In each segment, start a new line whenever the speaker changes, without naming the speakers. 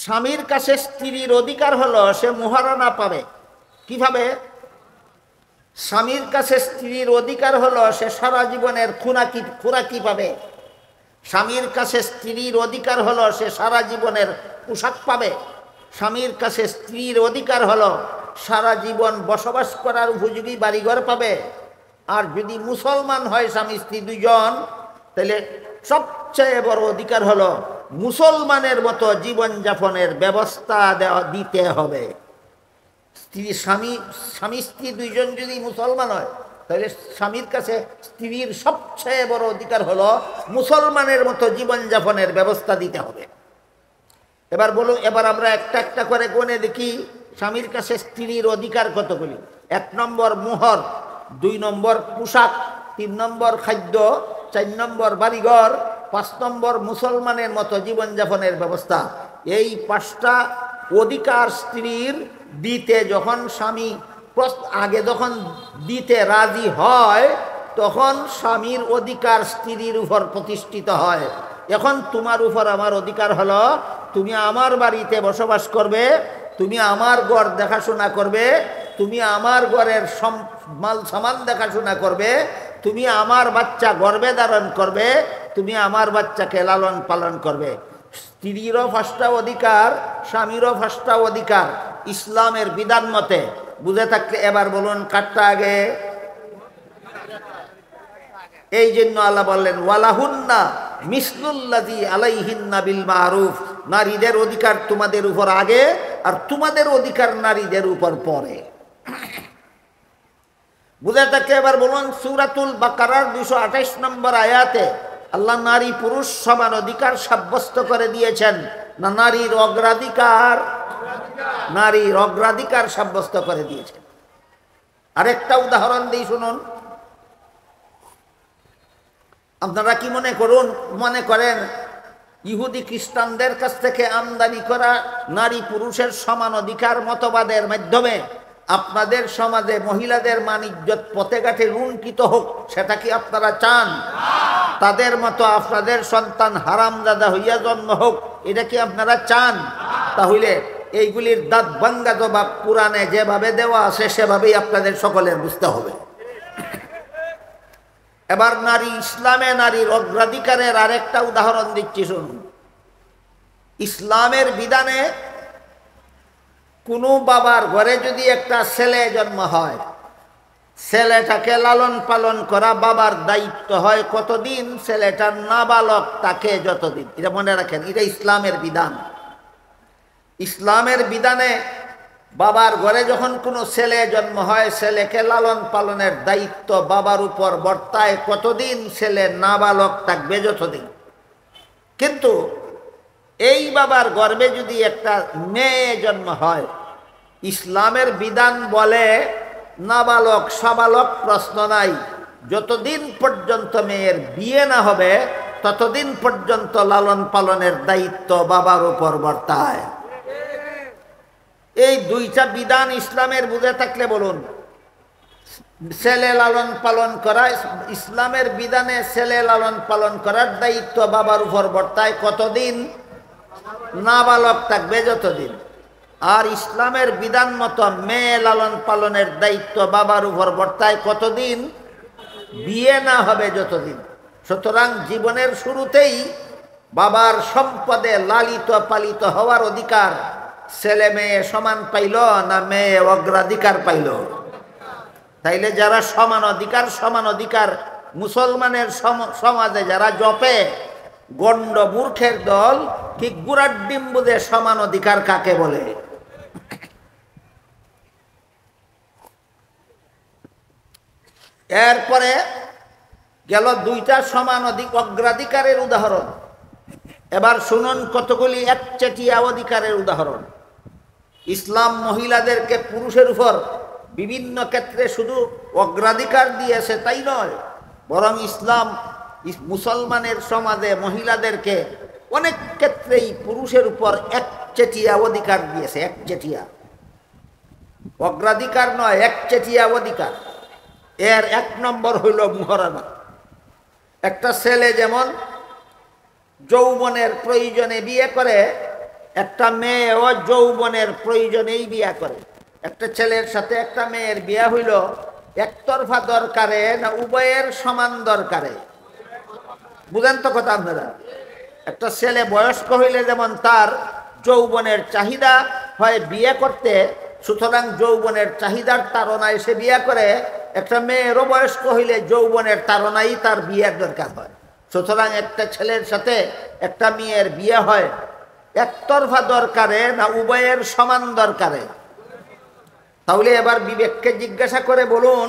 স্বামীর কাছে স্ত্রীর অধিকার হলো সে মহারণা পাবে। কিভাবে? স্বামীর কাছে স্ত্রীর অধিকার হলো সে সারা জীবনের খুরাকি পাবে। স্বামীর কাছে স্ত্রীর অধিকার হলো সে সারা জীবনের পোশাক পাবে। স্বামীর কাছে স্ত্রীর অধিকার হলো সারা জীবন বসবাস করার উপযোগী বাড়িঘর পাবে। আর যদি মুসলমান হয় স্বামী স্ত্রী দুইজন, তাহলে সবচেয়ে বড় অধিকার হলো মুসলমানের মতো জীবনযাপনের ব্যবস্থা দিতে হবে। স্বামী স্ত্রী দুইজন যদি মুসলমান হয়, তাহলে স্বামীর কাছে স্ত্রীর সবচেয়ে বড় অধিকার হলো মুসলমানের মতো জীবনযাপনের ব্যবস্থা দিতে হবে। এবার বলুন, এবার আমরা একটা একটা করে গণে দেখি স্বামীর কাছে স্ত্রীর অধিকার কতগুলি। 1 নম্বর মোহর, 2 নম্বর পোশাক, 3 নম্বর খাদ্য, 4 নম্বর বাড়িঘর, 5 নম্বর মুসলমানের মতো জীবনযাপনের ব্যবস্থা। এই 5টা অধিকার স্ত্রীর দিতে যখন স্বামী আগে যখন দিতে রাজি হয়, তখন স্বামীর অধিকার স্ত্রীর উপর প্রতিষ্ঠিত হয়। এখন তোমার উপর আমার অধিকার হলো, তুমি আমার বাড়িতে বসবাস করবে, তুমি আমার ঘর দেখাশোনা করবে, তুমি আমার ঘরের মাল সামান দেখাশোনা করবে, তুমি আমার বাচ্চা গর্ভে ধারণ করবে, তুমি আমার বাচ্চাকে লালন পালন করবে। স্ত্রীরও 5টা অধিকার, স্বামীরও 5টা অধিকার ইসলামের বিধান মতে। বুঝে থাকলে এবার বলুন কাটটা আগে। এই জন্য আল্লাহ বললেন ওয়ালাহুন্না মিসলুল্লাযী আলাইহিন্না বিল মারুফ, নারীদের অধিকার তোমাদের উপর আগে, আর তোমাদের অধিকার নারীদের উপর পরে। বুঝে থাকলে এবার বলুন সূরাতুল বাকারার 228 নম্বর আয়াতে আল্লাহ নারী পুরুষ সমান অধিকার সাব্যস্ত করে দিয়েছেন না নারীর অগ্রাধিকার সাব্যস্ত করে দিয়েছেন। আরেকটা উদাহরণ দিই শুনুন। আপনারা কি মনে করেন ইহুদি খ্রিস্টানদের কাছ থেকে আমদানি করা নারী পুরুষের সমান অধিকার মতবাদের মাধ্যমে আপনাদের সমাজে মহিলাদের মান-ইজ্জত পথে ঘাটে লুণ্ঠিত হোক, সেটা কি আপনারা চান? তাদের মতো আপনাদের সন্তান হারামজাদা হইয়া জন্ম হোক, এটা কি আপনারা চান? তাহলে এইগুলির দাঁত ভাঙ্গা জবাব কোরআনে যেভাবে দেওয়া আছে সেভাবেই আপনাদের সকলের বুঝতে হবে। এবার ইসলামে নারীর অগ্রাধিকারের আরেকটা উদাহরণ দিচ্ছি শুনুন। ইসলামের বিধানে কোনো বাবার ঘরে যদি একটা ছেলে জন্ম হয়, ছেলেটাকে লালন পালন করা বাবার দায়িত্ব হয় কতদিন? ছেলেটার নাবালক তাকে যতদিন। এটা মনে রাখেন, এটা ইসলামের বিধান। ইসলামের বিধানে বাবার ঘরে যখন কোনো ছেলে জন্ম হয়, ছেলেকে লালন পালনের দায়িত্ব বাবার উপর বর্তায় কতদিন? ছেলে নাবালক থাকবে যতদিন। কিন্তু এই বাবার গর্ভে যদি একটা মেয়ে জন্ম হয়, ইসলামের বিধান বলে নাবালক সাবালক প্রশ্ন নাই, যতদিন পর্যন্ত মেয়ের বিয়ে না হবে ততদিন পর্যন্ত লালন পালনের দায়িত্ব বাবার উপর বর্তায়। এই 2টা বিধান ইসলামের বুঝে থাকলে বলুন, ছেলে লালন পালন করা, ইসলামের বিধানে ছেলে লালন পালন করার দায়িত্ব বাবার উপর বর্তায় কতদিন? নাবালক থাকবে যতদিন। আর ইসলামের বিধান মতো মেয়ে লালন পালনের দায়িত্ব বাবার উপর বর্তায় কতদিন? বিয়ে না হবে যতদিন। সুতরাং জীবনের শুরুতেই বাবার সম্পদে লালিত পালিত হওয়ার অধিকার ছেলে মেয়ে সমান পাইল না মেয়ে অগ্রাধিকার পাইল? তাইলে যারা সমান অধিকার মুসলমানের সমাজে যারা জপে, গণ্ড মূর্খের দল, কি গুড়ার ডিম বুঝে সমান অধিকার কাকে বলে? এরপরে গেল 2টা সমান অগ্রাধিকারের উদাহরণ। এবার শুনুন কতগুলি একচেটিয়া অধিকারের উদাহরণ। ইসলাম মহিলাদেরকে পুরুষের উপর বিভিন্ন ক্ষেত্রে শুধু অগ্রাধিকার দিয়েছে তাই নয়, বরং ইসলাম মুসলমানের সমাজে মহিলাদেরকে অনেক ক্ষেত্রেই পুরুষের উপর একচেটিয়া অধিকার দিয়েছে। একচেটিয়া অগ্রাধিকার নয়, একচেটিয়া অধিকার। এর 1 নম্বর হইল মুহরানা। একটা ছেলে যেমন যৌবনের প্রয়োজনে বিয়ে করে, একটা মেয়েও যৌবনের প্রয়োজনেই বিয়া করে। একটা ছেলের সাথে একটা মেয়ের বিয়া হইল একতরফা দরকারে না উভয়ের সমান দরকারে? বুঝেন তো কথা আপনারা? একটা ছেলে বয়স্ক হইলে যেমন তার যৌবনের চাহিদা হয় বিয়ে করতে, সুতরাং যৌবনের চাহিদার তাড়নায় সে বিয়ে করে। একটা মেয়েরও বয়স্ক হইলে যৌবনের তাড়নাই তার বিয়ের দরকার হয়। সুতরাং একটা ছেলের সাথে একটা মেয়ের বিয়ে হয় একতরফা দরকারে না উভয়ের সমান দরকারে? তাহলে এবার বিবেককে জিজ্ঞাসা করে বলুন,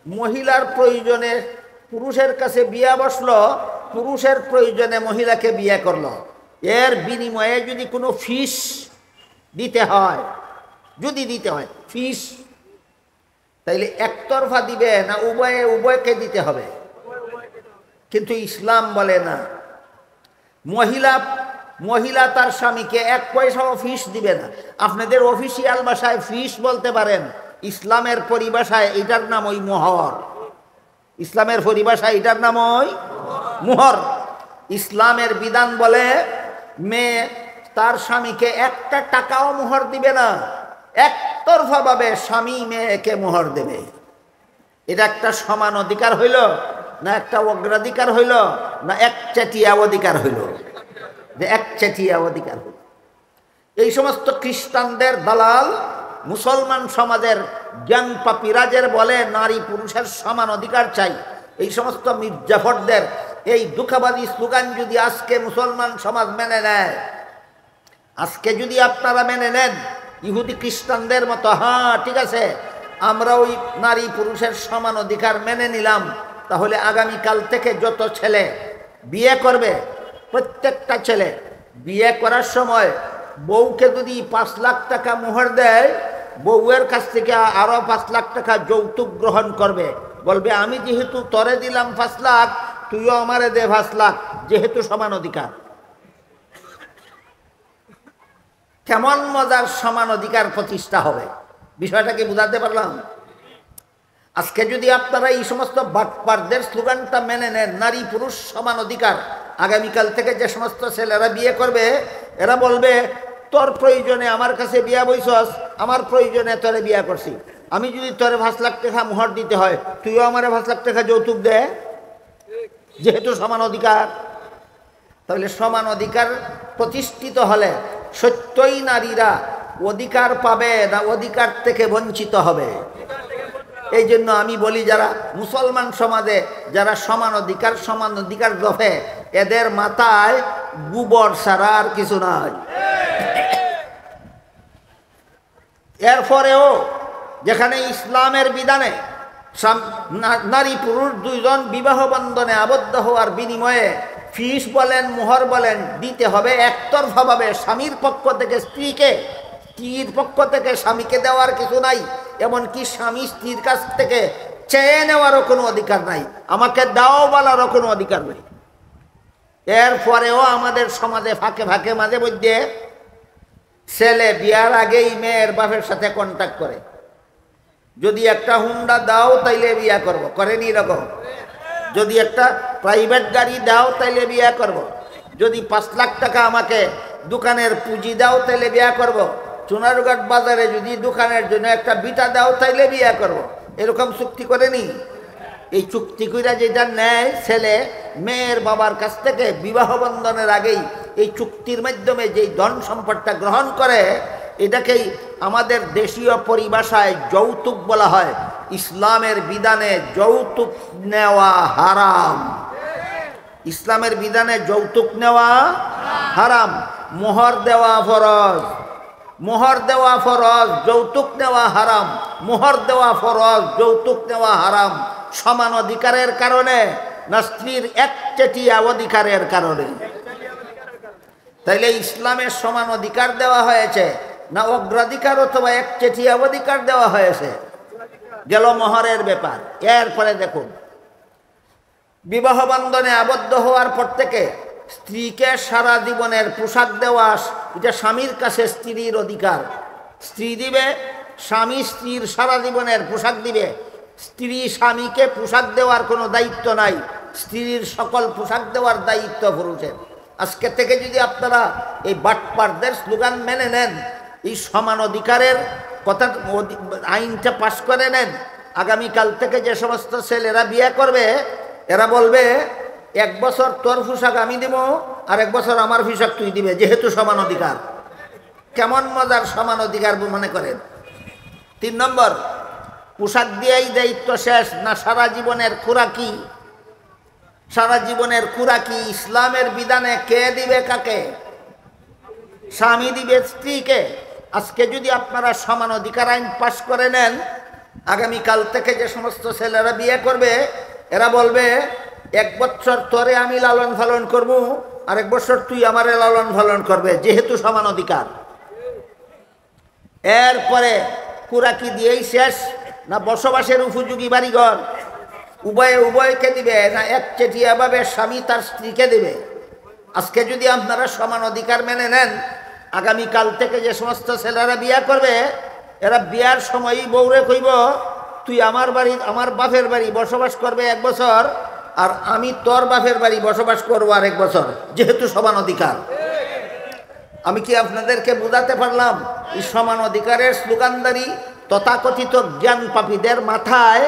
মহিলার প্রয়োজনে পুরুষের কাছে বিয়া বসলো, পুরুষের প্রয়োজনে মহিলাকে বিয়ে করলো, এর বিনিময়ে যদি কোনো ফিস দিতে হয়, যদি দিতে হয় ফিস, তাইলে একতরফা দিবে না উভয়কে দিতে হবে? কিন্তু ইসলাম বলে না, মহিলা তার স্বামীকে এক পয়সাও ফিস দিবে না। আপনাদের অফিসিয়াল ভাষায় ফিস বলতে পারেন, ইসলামের পরিভাষায় এটার নাম ওই মোহর। ইসলামের পরিভাষায় এটার নাম ওই মোহর। ইসলামের বিধান বলে মেয়ে তার স্বামীকে একটা টাকাও মোহর দিবে না, একতরফাভাবে স্বামী মেয়েকে মোহর দেবে। এটা একটা সমান অধিকার হইল না একটা অগ্রাধিকার হইল না একচেটিয়া অধিকার হইল? যে একচেটিয়া অধিকার হইল। এই সমস্ত খ্রিস্টানদের দালাল মুসলমান সমাজের জ্ঞান পাপিরাজের বলে নারী পুরুষের সমান অধিকার চাই। এই সমস্ত মির্জাফরদের এই দুঃখবাদী স্লোগান যদি আজকে মুসলমান সমাজ মেনে নেয়, আজকে যদি আপনারা মেনে নেন ইহুদি খ্রিস্টানদের মতো, হ্যাঁ ঠিক আছে আমরা ওই নারী পুরুষের সমান অধিকার মেনে নিলাম, তাহলে আগামীকাল থেকে যত ছেলে বিয়ে করবে, প্রত্যেকটা ছেলে বিয়ে করার সময় বউকে যদি 5 লাখ টাকা মোহর দেয়, বউয়ের কাছ থেকে আরো 5 লাখ টাকা যৌতুক গ্রহণ করবে। বলবে আমি যেহেতু তরে দিলাম 5 লাখ, তুইও আমারে দে 5 লাখ, যেহেতু সমান অধিকার। কেমন মজার সমান অধিকার প্রতিষ্ঠা হবে, বিষয়টা কি বুঝাতে পারলাম? আজকে যদি আপনারা এই সমস্ত বাটপারদের স্লোগানটা মেনে নেন, নারী পুরুষ সমান অধিকার, আগামীকাল থেকে যে সমস্ত ছেলেরা বিয়ে করবে এরা বলবে তোর প্রয়োজনে আমার কাছে বিয়া বইছস, আমার প্রয়োজনে তোরে বিয়া করছি, আমি যদি তোরে 5 লাখ টাকা মোহর দিতে হয়, তুইও আমারে 5 লাখ টাকা যৌতুক দে, যেহেতু সমান অধিকার। তাহলে সমান অধিকার প্রতিষ্ঠিত হলে সত্যই নারীরা অধিকার পাবে না অধিকার থেকে বঞ্চিত হবে? এই জন্য আমি বলি, যারা মুসলমান সমাজে যারা সমান অধিকার জপে, এদের মাথায় গোবর ছাড়া আর কিছু নাই। এরপরেও যেখানে ইসলামের বিধানে নারী পুরুষ দুইজন বিবাহ বন্ধনে আবদ্ধ হওয়ার বিনিময়ে ফিস বলেন মোহর বলেন দিতে হবে একতরফাভাবে, স্বামীর পক্ষ থেকে স্ত্রীকে, স্ত্রীর পক্ষ থেকে স্বামীকে দেওয়ার কিছু নাই, এমনকি স্বামী স্ত্রীর কাছ থেকে চেয়ে নেওয়ারও কোনো অধিকার নাই, আমাকে দাও বলারও কোনো অধিকার নেই। এরপরেও আমাদের সমাজে ফাঁকে ফাঁকে মাঝে মধ্যে ছেলে বিয়ার আগেই মেয়ের বাপের সাথে কন্ট্যাক্ট করে, যদি একটা হুন্ডা দাও তাইলে বিয়া করব, করেনি এরকম? যদি একটা প্রাইভেট গাড়ি দাও তাইলে বিয়া করব, যদি 5 লাখ টাকা আমাকে দোকানের পুঁজি দাও তাইলে বিয়া করব, চুনারঘাট বাজারে যদি দোকানের জন্য একটা বিটা দাও তাইলে বিয়া করব, এরকম চুক্তি করেনি? এই চুক্তি কইরা যেটা নেয় ছেলে মেয়ের বাবার কাছ থেকে বিবাহ বন্ধনের আগেই, এই চুক্তির মাধ্যমে যেই ধন সম্পদটা গ্রহণ করে, এটাকেই আমাদের দেশীয় পরিভাষায় যৌতুক বলা হয়। ইসলামের বিধানে যৌতুক নেওয়া হারাম। ইসলামের বিধানে যৌতুক নেওয়া হারাম। মোহর দেওয়া ফরজ, মোহর দেওয়া ফরজ, যৌতুক নেওয়া হারাম। মোহর দেওয়া ফরজ, যৌতুক নেওয়া হারাম। সমান অধিকারের কারণে না স্ত্রীর একচেটিয়া অধিকারের কারণে? তাইলে ইসলামের সমান অধিকার দেওয়া হয়েছে না অগ্রাধিকার অথবা একচেটিয়া অধিকার দেওয়া হয়েছে? গেল মোহরের ব্যাপার। এরপরে দেখুন, বিবাহ বন্ধনে আবদ্ধ হওয়ার পর থেকে স্ত্রীকে সারা জীবনের পোশাক দেওয়া, এটা স্বামীর কাছে স্ত্রীর অধিকার। স্ত্রী দিবে, স্বামী স্ত্রীর সারা জীবনের পোশাক দিবে। স্ত্রী স্বামীকে পোশাক দেওয়ার কোনো দায়িত্ব নাই, স্ত্রীর সকল পোশাক দেওয়ার দায়িত্ব পুরুষের। আজকে থেকে যদি আপনারা এই বাটপারদের স্লোগান মেনে নেন, এই সমান অধিকারের কথা আইনটা পাশ করে নেন, আগামীকাল থেকে যে সমস্ত ছেলেরা বিয়ে করবে এরা বলবে 1 বছর তোর পোশাক আমি দিব আর 1 বছর আমার পোশাক তুই দিবে, যেহেতু সমান অধিকার। কেমন মজার সমান অধিকার মনে করেন। 3 নম্বর, পোশাক দিয়েই দায়িত্ব শেষ না সারা জীবনের খোরাকি? সারা জীবনের খোরাকি ইসলামের বিধানে কে দিবে কাকে? স্বামী দিবে স্ত্রীকে। আজকে যদি আপনারা সমান অধিকার আইন পাশ করে নেন, আগামীকাল থেকে যে সমস্ত ছেলেরা বিয়ে করবে এরা বলবে 1 বছর তোরে আমি লালন পালন করবো আর 1 বছর তুই আমারে লালন পালন করবে, যেহেতু সমান অধিকার। এরপরে খোরাকি দিয়েই শেষ না বসবাসের উপযোগী বাড়িঘর? উভয়কে দিবে না একচেটিয়াভাবে স্বামী তার স্ত্রীকে দেবে? আজকে যদি আপনারা সমান অধিকার মেনে নেন, আগামীকাল থেকে যে সমস্ত ছেলেরা বিয়ে করবে এরা বিয়ার সময়ই বউরে কইব তুই আমার বাড়ি আমার বাপের বাড়ি বসবাস করবে 1 বছর আর আমি তোর বাপের বাড়ি বসবাস করবো আর 1 বছর, যেহেতু সমান অধিকার। আমি কি আপনাদেরকে বোঝাতে পারলাম? এই সমান অধিকারের স্লোগানদারি তথাকথিত জ্ঞান পাপীদের মাথায়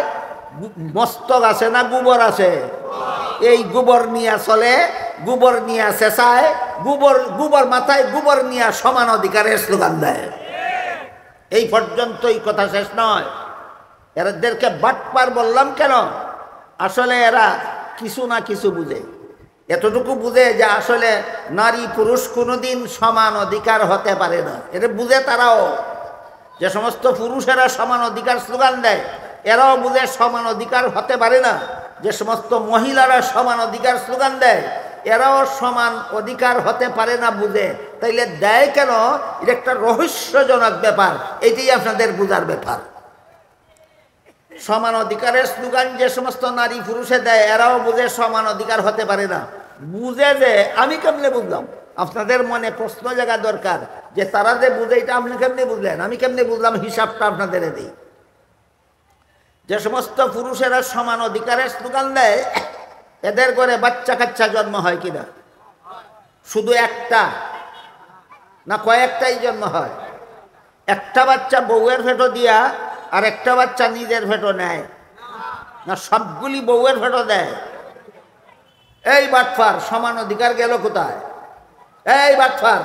মস্তক আছে না গোবর আছে? এই গোবর নিয়ে চলে, গোবর নিয়ে চেঁচায়, গোবর মাথায় গোবর নিয়ে সমান অধিকারের স্লোগান দেয়। এই পর্যন্তই, কথা শেষ নয়। এদেরকে বাটপার বললাম কেন? আসলে এরা কিছু না কিছু বুঝে, এতটুকু বুঝে যে আসলে নারী পুরুষ কোনোদিন সমান অধিকার হতে পারে না। এটা বুঝে তারাও। যে সমস্ত পুরুষেরা সমান অধিকার স্লোগান দেয় এরাও বুঝে সমান অধিকার হতে পারে না। যে সমস্ত মহিলারা সমান অধিকার স্লোগান দেয় এরাও সমান অধিকার হতে পারে না বুঝে। তাইলে দেয় কেন? এটা একটা রহস্যজনক ব্যাপার। এটাই আপনাদের বুঝার ব্যাপার। সমান অধিকারের স্লোগান যে সমস্ত নারী পুরুষে দেয় এরাও বুঝে সমান অধিকার হতে পারে না। বুঝে যে আমি কেমনে বুঝলাম? আপনাদের মনে প্রশ্ন জায়গা দরকার যে তারা যে বুঝে এটা আপনি কেমনে বুঝলেন, আমি কেমনে বুঝলাম? হিসাবটা আপনাদের দিই। যে সমস্ত পুরুষেরা সমান অধিকারের স্লোগান দেয় এদের ঘরে বাচ্চা কাচ্চা জন্ম হয় কিনা? শুধু একটা না কয়েকটাই জন্ম হয়? একটা বাচ্চা বউয়ের ফেটো দিয়া আর একটা বাচ্চা নিজের ফেটো নেয় না সবগুলি বউয়ের ফেটো দেয়? এই বাটফার, সমান অধিকার গেল কোথায়? এই বাটফার,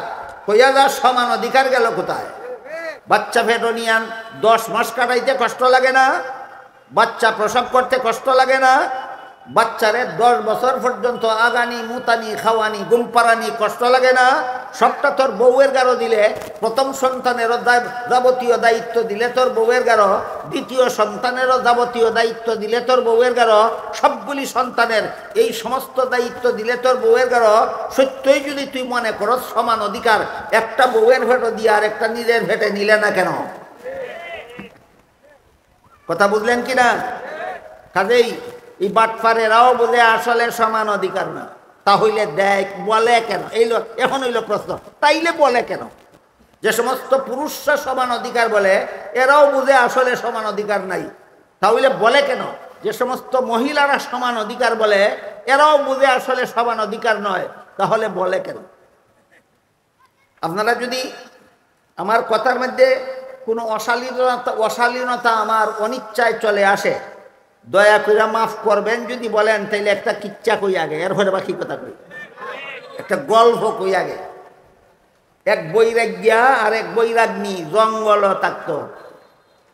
কইয়া যা সমান অধিকার গেল কোথায়? বাচ্চা ফেটো নিয়ান 10 মাস কাটাইতে কষ্ট লাগে না? বাচ্চা প্রসব করতে কষ্ট লাগে না? বাচ্চারে 10 বছর পর্যন্ত আগানি মুতানি খাওয়ানি ঘুম পাড়ানি কষ্ট লাগে না? সবটা তোর বউয়ের গারো দিলে, প্রথম সন্তানেরও যাবতীয় দায়িত্ব দিলে তোর বউয়ের গারো, দ্বিতীয় সন্তানেরও যাবতীয় দায়িত্ব দিলে তোর বউয়ের গারো, সবগুলি সন্তানের এই সমস্ত দায়িত্ব দিলে তোর বউয়ের গারো। সত্যই যদি তুই মনে করস সমান অধিকার, একটা বউয়ের ভেটো দিয়ে আর একটা নিজের ভেটে নিলে না কেন? কথা বুঝলেন কিনা? কাজেই এই বাটফারেরাও বলে আসলে সমান অধিকার না। তাহলে দেখ বলে কেন? এখন হইল প্রশ্ন, তাইলে বলে কেন? যে সমস্ত পুরুষরা সমান অধিকার বলে এরাও বুঝে আসলে সমান অধিকার নাই, তাহলে বলে কেন? যে সমস্ত মহিলারা সমান অধিকার বলে এরাও বুঝে আসলে সমান অধিকার নয়, তাহলে বলে কেন? আপনারা যদি আমার কথার মধ্যে কোনো অশালীনতা আমার অনিচ্ছায় চলে আসে, দয়া করে মাফ করবেন। যদি বলেন তাইলে একটা কিচ্ছা কই আগে, এরপরে বাকি কথা কই, একটা গল্প কই আগে। এক বৈরাগ্যা আর এক বৈরাগ্নী জঙ্গল থাকত।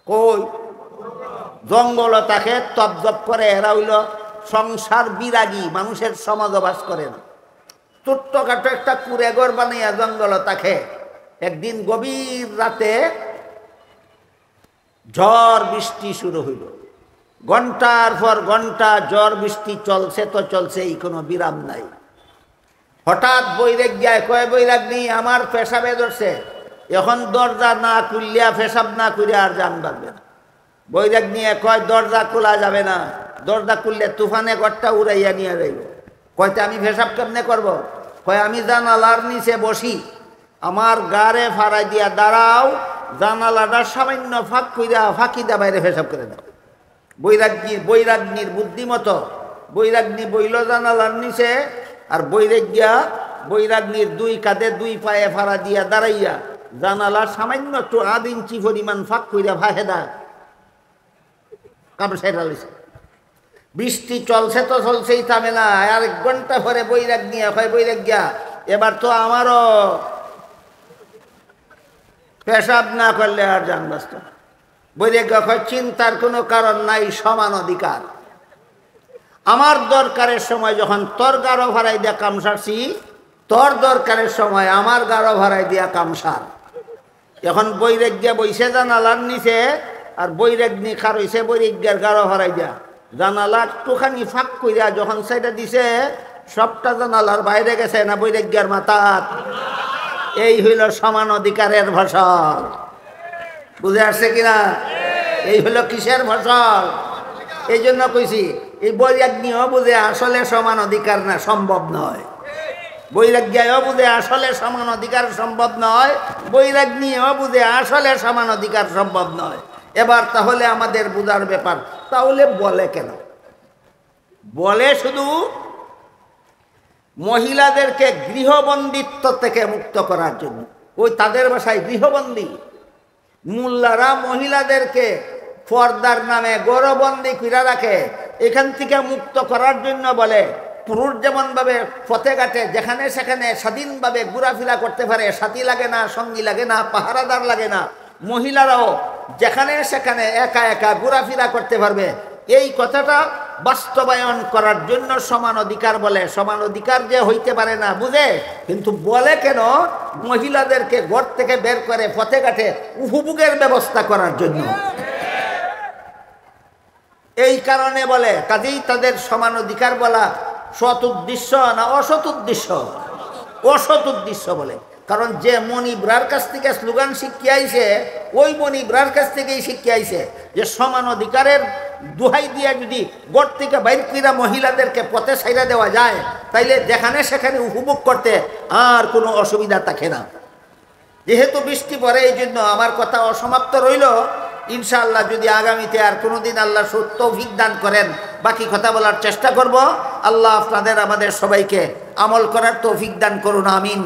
কই জঙ্গল তাকে তপজপ করে। এরা হইল সংসার বিরাগী, মানুষের সমাজ বাস করে না। ছোট্টখাটো একটা কুড়েঘর বানাইয়া জঙ্গল তাকে। একদিন গভীর রাতে ঝড় বৃষ্টি শুরু হইল। ঘন্টার পর ঘন্টা ঝড় বৃষ্টি চলছে তো চলছেই, কোনো বিরাম নাই। হঠাৎ বৈরাগ্যায় কয়, বৈরাগ্নী আমার পেশাবে ধরছে, এখন দরজা না খুললিয়া পেশাব না করিয়া আর জান পারবে না। বৈরাগ্নী কয় দরজা খোলা যাবে না, দরজা খুললে তুফানে ঘরটা উড়াইয়া নিয়ে যাইব। কয়তে আমি পেশাব কেমনে করব? কয় আমি জানালার নিচে বসি, আমার গাড়ে ফাড়াই দিয়া দাঁড়াও, জানালাটা সামান্য ফাঁক কইরা ফাঁকি দা বাইরে পেশাব করে দাও। বৈরাগ্নীর বুদ্ধিমতো বৈরাগ্নী বইল জানালার নিচে, আর বৈরাগ্যা বৈরাগ্নির দুই কাঁধে দুই পায়ে ফাড়া দিয়া দাঁড়াইয়া জানালা সামান্য একটু 1/2 ইঞ্চি পরিমাণ ফাঁক কইরা ভাহেদা কামসাইরা লইছে। বৃষ্টি চলছে তো চলছেই থামে না। আর 1 ঘন্টা পরে বৈরাগ্নি হয় বৈরাগ্যা এবার তো আমারও পেশাব না করলে আর জান বাঁচত। বৈরাগ্য হয় চিন্তার কোনো কারণ নাই, সমান অধিকার। আমার দরকারের সময় যখন তোর গাঢ় ভাড়াই দিয়া কাম সারছি, তোর দরকারের সময় আমার গাঢ় ভাড়াই দিয়া কাম সার। এখন বৈরাগ্যা বইছে জানালার নিচে আর বৈরাগ্নি খার হইছে বৈরাগ্যার গাঢ় ভাড়াই দিয়া। জানালা একটুখানি ফাঁক কইরা যখন সাইডা দিছে সবটা জানালার বাইরে গেছে না বৈরাগ্যার মাথাত। এই হইল সমান অধিকারের ফসল। বুঝে আসছে কিনা? এই হইল কিসের ফসল? এই জন্য কইছি এই বৈরাগ্যও বুঝে আসলে সমান অধিকার না, সম্ভব নয়। বৈরাগ্যও বুঝে আসলে সমান অধিকার সম্ভব নয়, বৈরাগ্যও বুঝে আসলে সমান অধিকার সম্ভব নয়। এবার তাহলে আমাদের বুঝার ব্যাপার, তাহলে বলে কেন? বলে শুধু মহিলাদেরকে গৃহবন্দিত্ব থেকে মুক্ত করার জন্য। ওই তাদের ভাষায় গৃহবন্দী। মোল্লারা মহিলাদেরকে পর্দার নামে গৃহবন্দী করে রাখে, এখান থেকে মুক্ত করার জন্য বলে পুরুষ যেমনভাবে পথে ঘাটে যেখানে সেখানে স্বাধীনভাবে ঘোরাফেরা করতে পারে, সাথী লাগে না, সঙ্গী লাগে না, পাহারাদার লাগে না, মহিলারাও যেখানে সেখানে একা একা ঘোরাফেরা করতে পারবে। এই কথাটা বাস্তবায়ন করার জন্য সমান অধিকার বলে। সমান অধিকার যে হইতে পারে না বুঝে, কিন্তু বলে কেন? মহিলাদেরকে ঘর থেকে বের করে পথে ঘাটে উপভোগের ব্যবস্থা করার জন্য। এই কারণে বলে। কাজেই তাদের সমান অধিকার বলা সৎ উদ্দেশ্য না অসৎ উদ্দেশ্য? অসৎ উদ্দেশ্য বলে। কারণ যে মনিবরার কাছ থেকে স্লোগান শিখিয়াইছে, ওই মনিবরার কাছ থেকেই শিখিয়াইছে যে সমান অধিকারের দোহাই দিয়া যদি ঘর থেকে বাইর কইরা মহিলাদেরকে পথে ছাইরা দেওয়া যায়, তাইলে যেখানে সেখানে উপভোগ করতে আর কোনো অসুবিধা থাকে না। যেহেতু বৃষ্টি পড়ে এই জন্য আমার কথা অসমাপ্ত রইল। ইনশাআল্লাহ যদি আগামীতে আর কোনোদিন আল্লাহ তৌফিক দান করেন বাকি কথা বলার চেষ্টা করব। আল্লাহ আপনাদের আমাদের সবাইকে আমল করার তৌফিক দান করুন, আমিন।